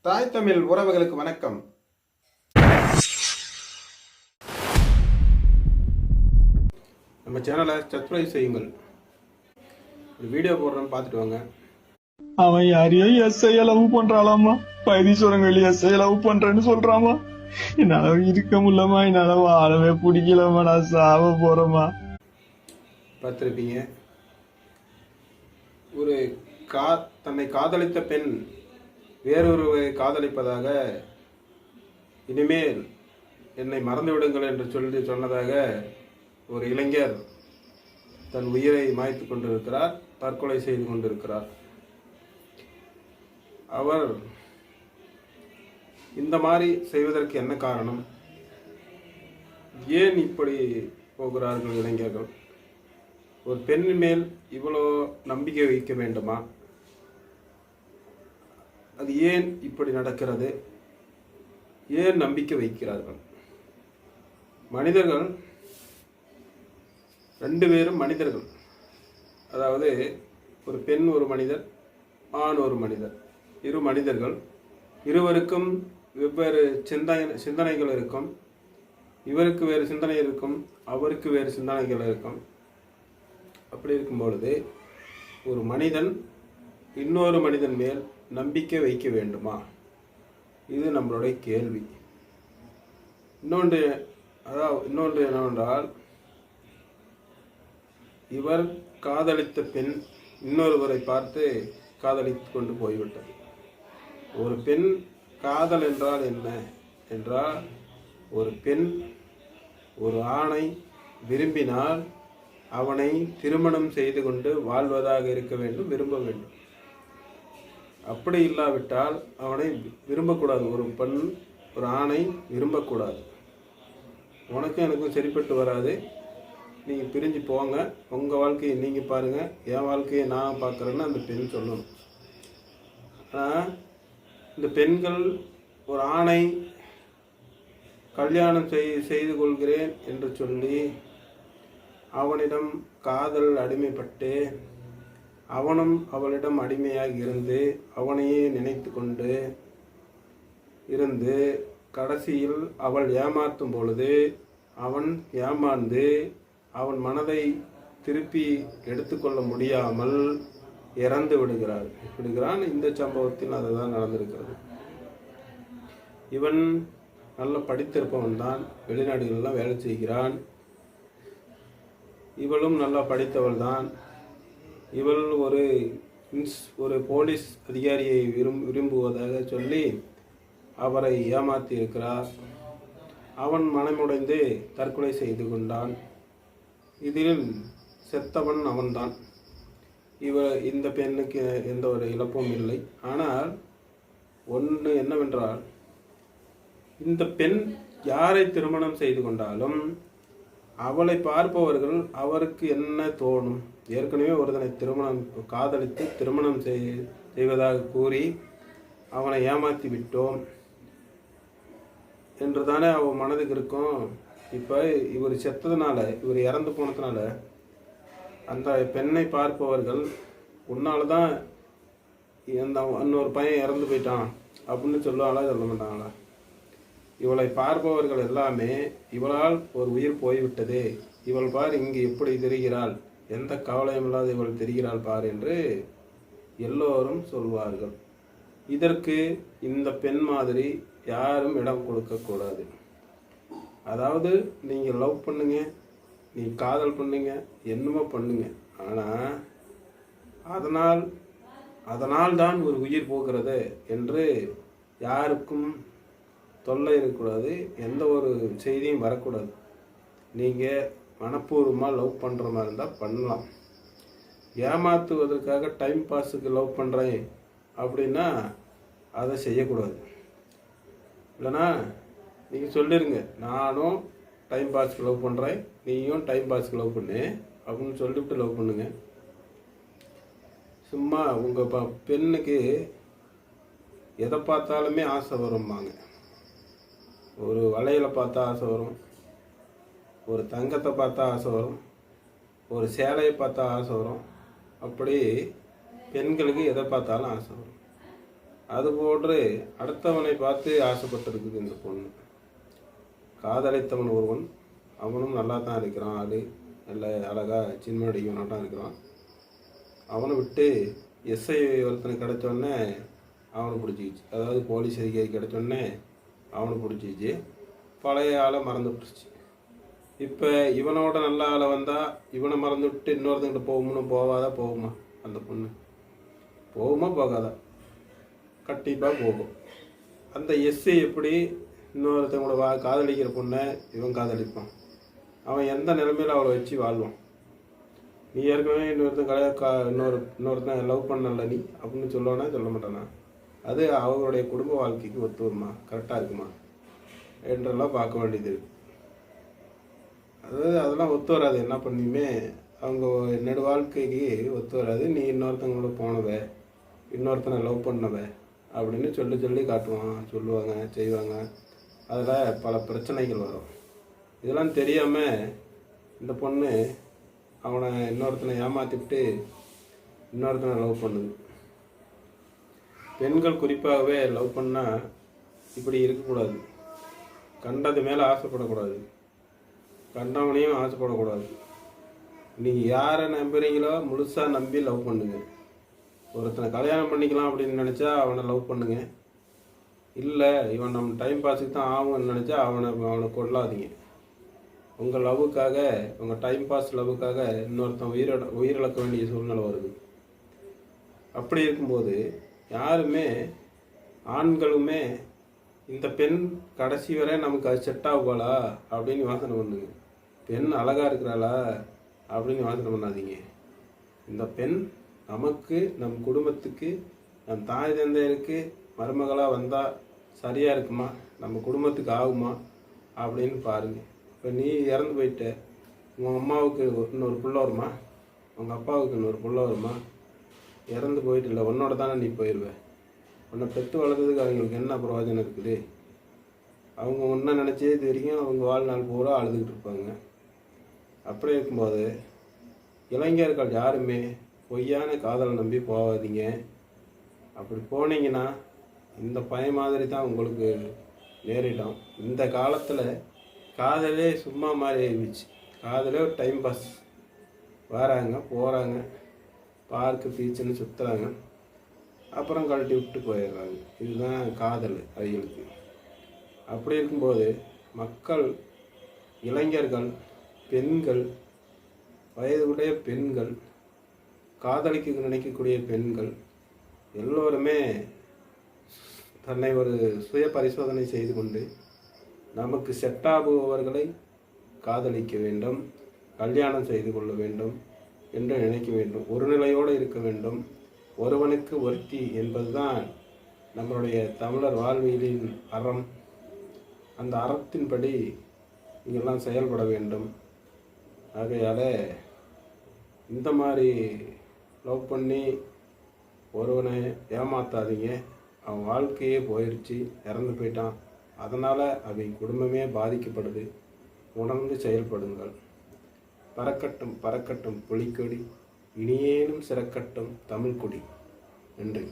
தாய் தமிழ் உறவுகளுக்கு வணக்கம். நம்ம சேனலை சப்ஸ்கிரைப் செய்யுங்கள். ஒரு வீடியோ போடுறோன்னு பார்த்துட்டு வாங்க. அவன் யாரையோ எஸ்ஐய லவ் பண்றாளாமா. பைதீஸ்வரன் எஸ்ஐய லவ் பண்றேன்னு சொல்றாமா. என்னால இருக்க முடியலமா, என்னால வாழவே பிடிக்கலமா, நான் சாவ போறேமா. பார்த்துருப்பீங்க, ஒரு தன்னை காதலித்த பெண் வேறொருவரை காதலிப்பதாக, இனிமேல் என்னை மறந்து விடுங்கள் என்று சொன்னதாக ஒரு இளைஞர் தன் உயிரை மாய்த்து கொண்டிருக்கிறார், தற்கொலை செய்து கொண்டிருக்கிறார். அவர் இந்த மாதிரி செய்வதற்கு என்ன காரணம்? ஏன் இப்படி போகிறார்கள் இளைஞர்கள்? ஒரு பெண்ணின் மேல் இவ்வளோ நம்பிக்கை வைக்க வேண்டுமா? அது ஏன் இப்படி நடக்கிறது? ஏன் நம்பிக்கை வைக்கிறார்கள்? மனிதர்கள் ரெண்டு பேரும் மனிதர்கள். அதாவது ஒரு பெண் ஒரு மனிதர், ஆண் ஒரு மனிதர், இரு மனிதர்கள். இருவருக்கும் வெவ்வேறு சிந்தனைகள் இருக்கும். இவருக்கு வேறு சிந்தனை இருக்கும், அவருக்கு வேறு சிந்தனைகள் இருக்கும். அப்படி இருக்கும் பொழுது ஒரு மனிதன் இன்னொரு மனிதன் மேல் நம்பிக்கை வைக்க வேண்டுமா? இது நம்மளுடைய கேள்வி. இன்னொன்று என்னவென்றால், இவர் காதலித்த பெண் இன்னொருவரை பார்த்து காதலித்து கொண்டு போய்விட்டார். ஒரு பெண் காதல் என்றால் என்ன என்றால், ஒரு பெண் ஒரு ஆணை விரும்பினால் அவனை திருமணம் செய்து கொண்டு வாழ்வதாக இருக்க வேண்டும், விரும்ப வேண்டும். அப்படி இல்லாவிட்டால் அவனை விரும்பக்கூடாது. ஒரு பெண் ஒரு ஆணை விரும்பக்கூடாது. உனக்கும் எனக்கும் சரிப்பட்டு வராது, நீங்கள் பிரிஞ்சு போங்க, உங்கள் வாழ்க்கையை நீங்கள் பாருங்கள், என் வாழ்க்கையை நான் பார்க்குறேன்னு அந்த பெண் சொல்லணும். ஆனால் இந்த பெண்கள் ஒரு ஆணை கல்யாணம் செய்து கொள்கிறேன் என்று சொல்லி அவனிடம் காதல் அடிமைப்பட்டு அவனும் அவளிடம் அடிமையாக இருந்து அவனையே நினைத்து கொண்டு இருந்து கடைசியில் அவள் ஏமாற்றும் பொழுது அவன் ஏமாந்து அவன் திருப்பி எடுத்துக்கொள்ள முடியாமல் இறந்து விடுகிறான். இந்த சம்பவத்தில் அதுதான் நடந்திருக்கிறது. இவன் நல்ல படித்திருப்பவன் தான், வெளிநாடுகளெல்லாம் வேலை செய்கிறான். இவளும் நல்லா படித்தவள் தான். இவள் ஒரு போலீஸ் அதிகாரியை விரும்புவதாக சொல்லி அவரை ஏமாற்றி இருக்கிறார். அவன் மனமுடைந்து தற்கொலை செய்து கொண்டான். இதில் செத்தவன் அவன்தான். இந்த பெண்ணுக்கு எந்த ஒரு இழப்பும் இல்லை. ஆனால் ஒன்று என்னவென்றால், இந்த பெண் யாரை திருமணம் செய்து கொண்டாலும் அவளை பார்ப்பவர்கள் அவருக்கு என்ன தோணும்? ஏற்கனவே ஒருத்தனை காதலித்து திருமணம் செய்வதாக கூறி அவனை ஏமாற்றி விட்டோம் என்று தானே அவன் மனதுக்கு இருக்கும். இப்போ இவர் செத்ததுனால, இவர் இறந்து போனதுனால அந்த பெண்ணை பார்ப்பவர்கள் உன்னால தான் இன்னொரு பையன் இறந்து போயிட்டான் அப்படின்னு சொல்லுவாங்களா, சொல்ல மாட்டாங்களா? இவளை பார்ப்பவர்கள் எல்லாமே இவளால் ஒரு உயிர் போய்விட்டது, இவள் பார் இங்கு எப்படி தெரிகிறாள், எந்த கவலையும் இல்லாத இவள் தெரிகிறாள் பார் என்று எல்லோரும் சொல்வார்கள். இதற்கு இந்த பெண் மாதிரி யாரும் இடம் கொடுக்கக்கூடாது. அதாவது நீங்கள் லவ் பண்ணுங்க, நீ காதல் பண்ணுங்க, என்னமோ பண்ணுங்க, ஆனால் அதனால் தான் ஒரு உயிர் போகிறது என்று யாருக்கும் தொல்லை இருக்கக்கூடாது, எந்த ஒரு செய்தியும் வரக்கூடாது. நீங்கள் மனப்பூர்வமாக லவ் பண்ணுற மாதிரி இருந்தால் பண்ணலாம். ஏமாற்றுவதற்காக டைம் பாஸுக்கு லவ் பண்ணுறேன் அப்படின்னா அதை செய்யக்கூடாது. இல்லைனா நீங்கள் சொல்லிடுங்க, நானும் டைம் பாஸுக்கு லவ் பண்ணுறேன், நீயும் டைம் பாஸுக்கு லவ் பண்ணு அப்படின்னு சொல்லிவிட்டு லவ் பண்ணுங்க. சும்மா உங்கள் பெண்ணுக்கு எதை பார்த்தாலுமே ஆசை வரும்பாங்க. ஒரு வளையலை பார்த்தா ஆசை வரும், ஒரு தங்கத்தை பார்த்தா ஆசை வரும், ஒரு சேலையை பார்த்தா ஆசை வரும். அப்படி பெண்களுக்கு எதை பார்த்தாலும் ஆசை வரும். அதுபோன்று அடுத்தவனை பார்த்து ஆசைப்பட்டிருக்குது இந்த பொண்ணு. காதலித்தவன் ஒருவன், அவனும் நல்லா தான் இருக்கிறான், ஆளு நல்ல அழகாக சின்ன அடிக்கவனாக இருக்கிறான். அவனை விட்டு எஸ்ஐ ஒருத்தனுக்கு கிடைச்சோடனே அவனை பிடிச்சிக்கிச்சு. அதாவது போலீஸ் அதிகாரி கிடைச்சோடனே அவனை பிடிச்சிச்சு. பழைய ஆளை மறந்து விட்டுருச்சு. இப்போ இவனோட நல்ல ஆளை வந்தால் இவனை மறந்து விட்டு இன்னொருத்தங்கிட்ட போகாதா? போகுமா அந்த பொண்ணு? போகுமா போகாதா? கண்டிப்பாக போகும். அந்த எஸ்ஐ எப்படி இன்னொருத்தவங்களோட காதலிக்கிற பொண்ணை இவன் காதலிப்பான்? அவன் எந்த நிலைமையில் அவளை வச்சு வாழ்வான்? நீ ஏற்கனவே இன்னொருத்தன் லவ் பண்ணல நீ அப்படின்னு சொல்லுவானா? சொல்ல மாட்டானா? அது அவங்களுடைய குடும்ப வாழ்க்கைக்கு ஒத்து வருமா? கரெக்டாக இருக்குமா என்றெல்லாம் பார்க்க வேண்டியது இருக்கு. அதெல்லாம் ஒத்து வராது. என்ன பண்ணியுமே அவங்க என்னோட வாழ்க்கைக்கு ஒத்து வராது. நீ இன்னொருத்தவங்களோட போனவ, இன்னொருத்தனை லவ் பண்ணவ அப்படின்னு சொல்லி காட்டுவான், சொல்லுவாங்க, செய்வாங்க. அதில் பல பிரச்சனைகள் வரும். இதெல்லாம் தெரியாமல் இந்த பொண்ணு அவனை இன்னொருத்தனை ஏமாற்றிவிட்டு இன்னொருத்தனை லவ் பண்ணுது. பெண்கள் குறிப்பாகவே லவ் பண்ணால் இப்படி இருக்கக்கூடாது. கண்டது மேலே ஆசைப்படக்கூடாது, கண்டவனையும் ஆசைப்படக்கூடாது. நீங்கள் யாரை நம்புறீங்களோ முழுசாக நம்பி லவ் பண்ணுங்க. ஒருத்தனை கல்யாணம் பண்ணிக்கலாம் அப்படின்னு நினச்சா அவனை லவ் பண்ணுங்க. இல்லை இவன் நம்ம டைம் பாஸுக்கு தான் ஆகும்னு நினச்சா அவனை கொள்ளாதீங்க. உங்கள் லவ்வுக்காக, உங்கள் டைம் பாஸ் லவ்வுக்காக இன்னொருத்தன் உயிரிழக்க வேண்டிய சூழ்நிலை வருது. அப்படி இருக்கும்போது யாருமே, ஆண்களுமே இந்த பெண் கடைசி வரை நமக்கு அது செட் ஆகுவாளா அப்படின்னு யோசனை பண்ணுங்க. பெண் அழகாக இருக்கிறாளா அப்படின்னு யோசனை பண்ணாதீங்க. இந்த பெண் நமக்கு, நம் குடும்பத்துக்கு, நம் தாய் தந்தையருக்கு மருமகளாக வந்தால் சரியாக இருக்குமா, நம்ம குடும்பத்துக்கு ஆகுமா அப்படின்னு பாருங்கள். இப்போ நீ இறந்து போயிட்ட, உங்கள் அம்மாவுக்கு இன்னொரு புள்ள வருமா? உங்கள் அப்பாவுக்கு இன்னொரு புள்ள வருமா? இறந்து போயிட்டு இல்லை, உன்னோட தானே நீ போயிடுவேன். உன்னை பெற்று வளர்த்ததுக்கு அவங்களுக்கு என்ன பிரயோஜனம் இருக்குது? அவங்க ஒன்றை நினச்சே இது வரைக்கும் அவங்க வாழ்நாள் பூரா அழுதுகிட்டு இருப்பாங்க. அப்படி இருக்கும்போது இளைஞர்கள் யாருமே பொய்யான காதலை நம்பி போகாதீங்க. அப்படி போனீங்கன்னா இந்த பையன் மாதிரி தான் உங்களுக்கு நேரிடும். இந்த காலத்தில் காதலே சும்மா மாதிரி ஆயிடுச்சு. காதலே ஒரு டைம் பாஸ். வராங்க, போகிறாங்க, பார்க்கு பீச்சுன்னு சுற்றுறாங்க, அப்புறம் கழட்டி விட்டு போயிடுறாங்க. இதுதான் காதல் அவங்களுக்கு. அப்படி இருக்கும்போது மக்கள், இளைஞர்கள், பெண்கள், வயதுடைய பெண்கள், காதலிக்க நினைக்கக்கூடிய பெண்கள் எல்லோருமே தன்னை ஒரு சுய பரிசோதனை செய்து கொண்டு நமக்கு செட்டாகுபவர்களை காதலிக்க வேண்டும், கல்யாணம் செய்து கொள்ள வேண்டும் என்று நினைக்க வேண்டும். ஒரு நிலையோடு இருக்க வேண்டும். ஒருவனுக்கு ஒருத்தி என்பதுதான் நம்மளுடைய தமிழர் வாழ்வியலின் அறம். அந்த அறத்தின்படி இங்கெல்லாம் செயல்பட வேண்டும். ஆகையால் இந்த மாதிரி லவ் பண்ணி ஒருவனை ஏமாத்தாதீங்க. அவன் வாழ்க்கையே போயிடுச்சு, இறந்து போயிட்டான். அதனால் அவங்க குடும்பமே பாதிக்கப்படுது. உணர்ந்து செயல்படுங்கள். பறக்கட்டும் பறக்கட்டும் புலிக்கொடி, இனியேனும் சிறக்கட்டும் தமிழ் கொடி. நன்றி.